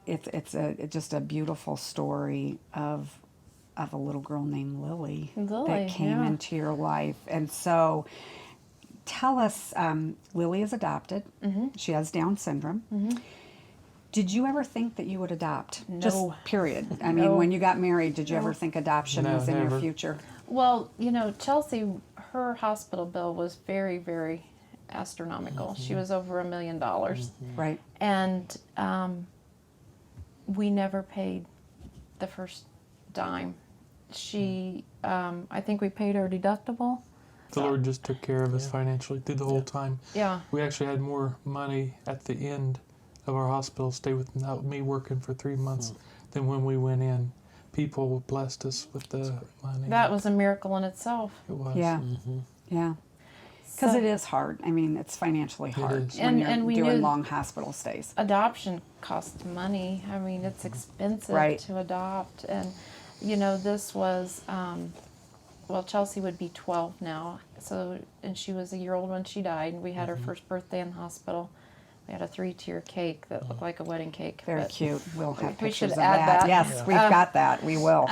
it's just a beautiful story of a little girl named Lily, that came into your life. And so tell us, Lily is adopted. She has Down syndrome. Did you ever think that you would adopt? No. Just period. I mean, when you got married, did you ever think adoption was in your future? Well, Chelsea, her hospital bill was very, very astronomical. She was over $1 million. Right. And we never paid the first dime. I think we paid our deductible. The Lord just took care of us financially through the whole time. Yeah. We actually had more money at the end of our hospital stay without me working for 3 months than when we went in. People blessed us with the money. That was a miracle in itself. It was. Yeah. Yeah. Because it is hard. I mean, it's financially hard is. when And we you're doing knew long hospital stays. adoption costs money. I mean, it's expensive to adopt. And, this was, Chelsea would be 12 now. And she was a year old when she died. And we had her first birthday in the hospital. We had a 3-tier cake that looked like a wedding cake. Very cute. We'll have we pictures should of add that. Yes, we've got that. We will.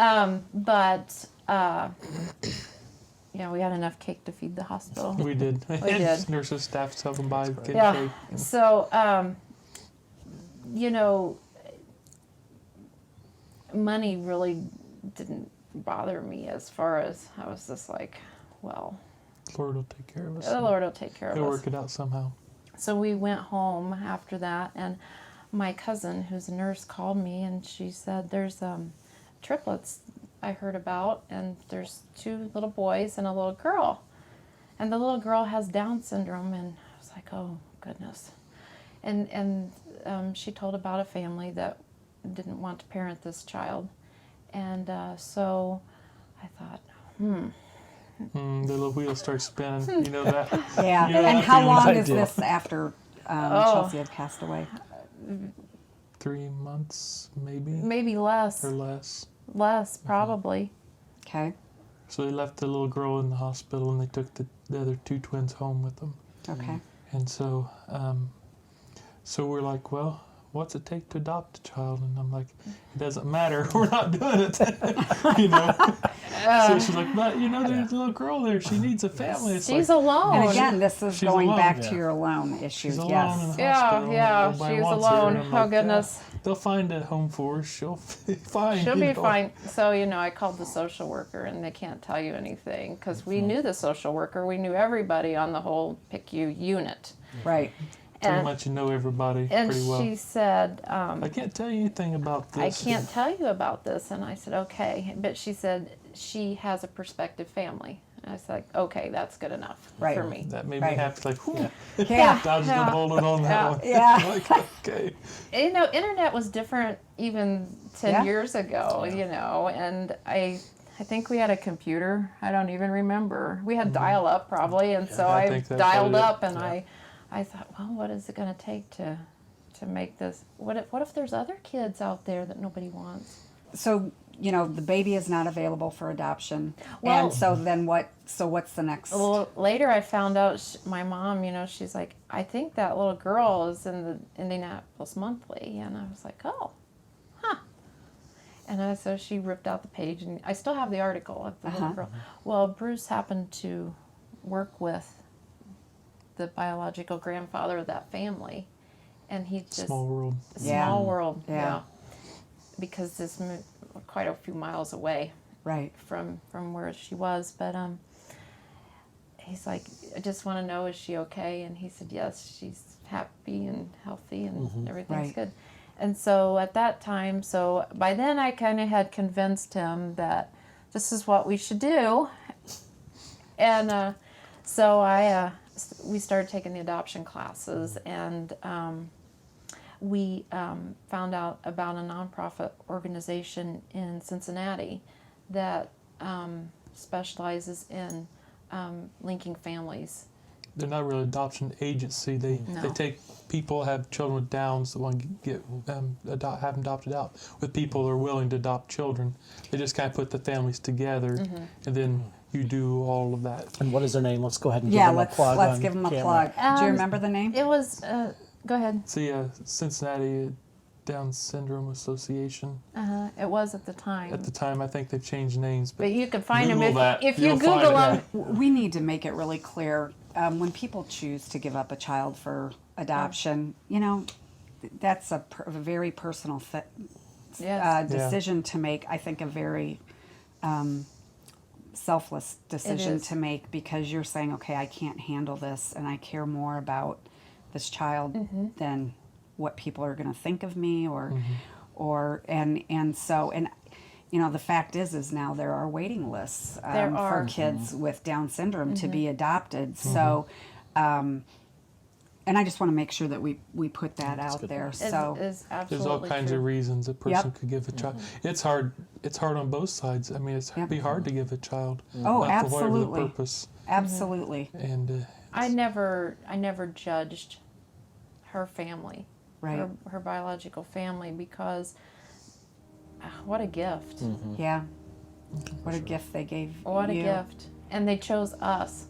We had enough cake to feed the hospital. We did. We did. Nurses, staff, help them buy cake. So, money really didn't bother me as far as I was just like, well, The Lord will take care of us. the Lord will take care of He'll us. work it out somehow. So we went home after that, and my cousin, who's a nurse, called me, and she said, there's triplets I heard about, and there's 2 little boys and a little girl. And the little girl has Down syndrome, and I was like, oh, goodness. And she told about a family that didn't want to parent this child. And so I thought, The little wheels start spinning. You know that? Yeah. You know And that how feeling? long I is do. this after Chelsea had passed away? 3 months, maybe? maybe less. Or less. Less, probably. Okay. So they left the little girl in the hospital, and they took the other 2 twins home with them. Okay. And so, so we're like, well, what's it take to adopt a child? And I'm like, it doesn't matter. We're not doing it. So she's like, but there's a little girl there. She needs a family. It's She's like, alone. And again, this is She's going alone. back to your alone issue. she's alone Yes. in the hospital. Nobody she's wants her. alone. And I'm Oh, like, goodness. they'll find a home for her. She'll be fine. She'll be know. fine. So, I called the social worker, and they can't tell you anything because we knew the social worker. We knew everybody on the whole PICU unit. Right. Pretty much you know everybody And pretty well. she said, I can't tell you anything about this. I can't tell you about this. And I said, okay. But she said she has a prospective family. And I said, okay, that's good enough Right. for me. That made Right. me happy. Like, whew. Yeah. Dodged the bullet on that one. Yeah. Like, okay. Internet was different even 10 Yeah. years ago, and I think we had a computer. I don't even remember. We had dial-up probably, and so I I think that's dialed what it is. up, and I thought, well, what is it going to take to make this? What if there's other kids out there that nobody wants? So, the baby is not available for adoption. Well- And so then what's the next? A little later, I found out my mom, she's like, I think that little girl is in the Indianapolis Monthly, and I was like, oh, huh. And so she ripped out the page, and I still have the article of the little girl. Well, Bruce happened to work with the biological grandfather of that family, and he just Small world. small world, Yeah. because this quite a few miles away Right. from where she was, but he's like, I just want to know, is she okay? And he said, yes, she's happy and healthy, and everything's Right. good. And so at that time, so by then I kind of had convinced him that this is what we should do, and so we started taking the adoption classes, and we found out about a nonprofit organization in Cincinnati that specializes in linking families. They're not really an adoption agency. They take people that have children with Downs that want to get have them adopted out with people that are willing to adopt children. They just kind of put the families together, and then you do all of that. And what is their name? Let's go ahead and give Yeah, them a plug. let's on give them a camera. plug. Do you remember the name? It was, go ahead. See, Cincinnati Down Syndrome Association. It was at the time. At the time, I think they've changed names. But you can find them Google that. if you You'll Google find them. We need to make it really clear when people choose to give up a child for adoption. You know, that's a very personal Yes. decision to make. I think a very selfless decision is. to make, because you're saying, okay, I can't handle this, and I care more about this child than what people are going to think of me, and so you know, the fact is now there are waiting lists for kids with Down syndrome to be adopted. So, and I just want to make sure that we put that out there. So Is absolutely there's all kinds true. of reasons a person could give a child. It's hard. It's hard on both sides. I mean, it'd be hard to give a child. Oh, for whatever the absolutely. purpose. Absolutely. And I never judged her family, Right. her biological family, because what a gift. Yeah. What a gift they gave What a you. gift. And they chose us.